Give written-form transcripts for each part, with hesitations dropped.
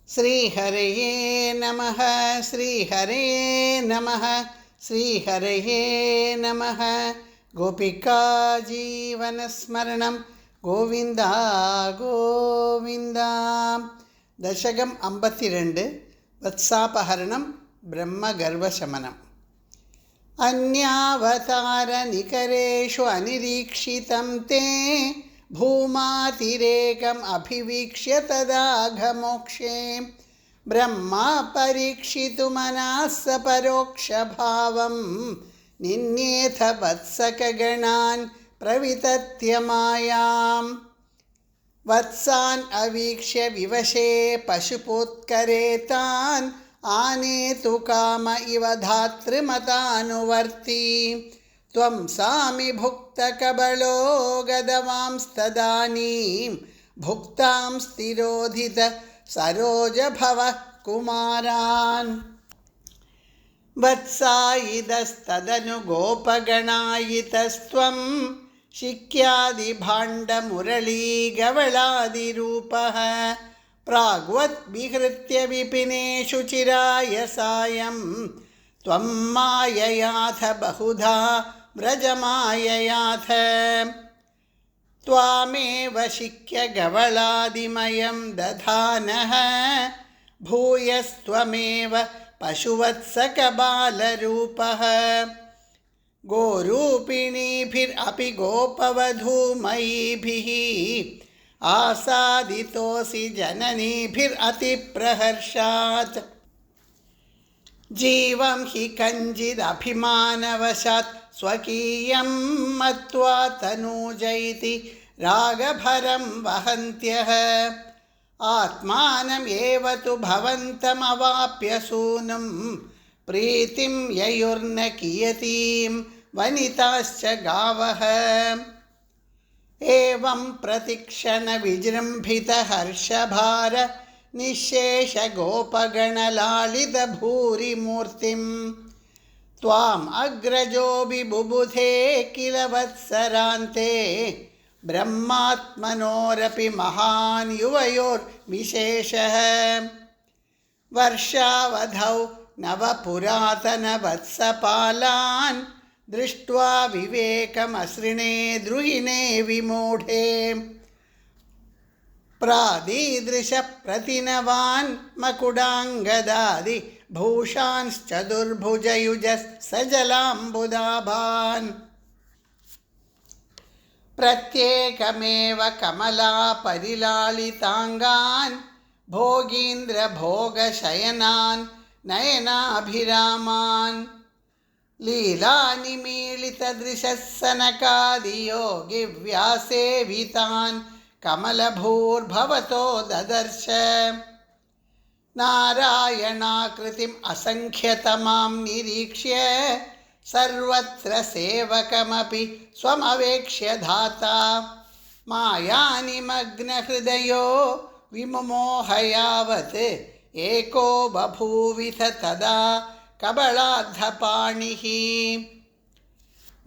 श्रीहरये नमः श्रीहरे नमः श्रीहरये नमः। गोपिका जीवनस्मरणं गोविन्दा गोविन्दा। दशकं 52 वत्सापहरणं ब्रह्मगर्वशमनम्। अन्यावतारनिकरेषु अनिरीक्षितं ते भूमातिरेकम् अभिवीक्ष्य तदाघमोक्षे ब्रह्मा परीक्षितुमनः स परोक्षभावं निन्येथ वत्सकगणान् प्रवितत्य मायाम्। वत्सान् अवीक्ष्य विवशे पशुपोत्करे तान् आनेतु काम इव धातृमतानुवर्ती। त्वं सामि भुक्तकबलो गदवांस्तदानीं भुक्तां स्थिरोधित सरोजभवः कुमारान्। वत्सायिदस्तदनु गोपगणायितस्त्वं शिक्यादिभाण्डमुरलीगवलादिरूपः प्राग्वद्विहृत्य विपिनेषु चिराय सायं त्वं माययाथ बहुधा व्रजमाययाथ। त्वामेव शिक्य गवलादिमयं दधानः भूयस्त्वमेव पशुवत्सकबालरूपः। गोरूपिणीभिरपि गोपवधूमयीभिः आसादितोऽसि जननीभिरतिप्रहर्षात्। जीवं हि कञ्चिदभिमानवशात् स्वकीयं मत्वा तनूजैति रागभरं वहन्त्यः। आत्मानम् एव तु भवन्तमवाप्य सूनुं प्रीतिं ययुर्न कियतीं वनिताश्च गावः। एवं प्रतिक्षणविजृम्भितहर्षभार निःशेषगोपगणलालितभूरिमूर्तिं त्वाम् अग्रजोऽपि बुबुधे किल वत्सरान्ते ब्रह्मात्मनोरपि महान् युवयोर्विशेषः। वर्षावधौ नवपुरातनवत्सपालान् दृष्ट्वा विवेकमसृणे द्रुहिणे विमूढे प्रादीदृशप्रतिनवान् मकुडाङ्गदादि भूषांश्चतुर्भुजयुजः सजलाम्बुदाभान्। प्रत्येकमेव कमलापरिलालिताङ्गान् भोगीन्द्रभोगशयनान् नयनाभिरामान्। लीलानिमीलितदृशः सनकादियोगिव्यासेवितान् कमलभूर्भवतो ददर्श। नारायणाकृतिम् असङ्ख्यतमां निरीक्ष्य सर्वत्र सेवकमपि स्वमवेक्ष्य धाता मायानिमग्नहृदयो विमुमोह यावत् एको बभूविथ तदा कबलाद्धपाणिः।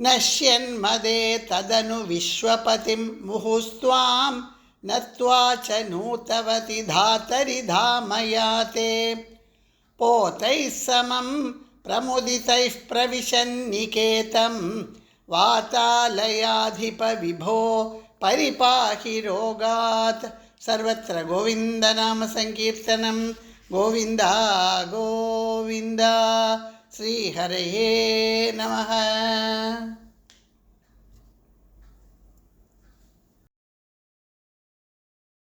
नश्यन्मदे तदनु विश्वपतिं मुहुस्त्वां नत्वा च नूतवति धातरि धामयाते। पोतैः समं प्रमुदितैः प्रविशन्निकेतं वातालयाधिप विभो परिपाहि रोगात्। सर्वत्र गोविन्दनाम संकीर्तनं गोविन्दा गोविन्दा। श्रीहरये नमः।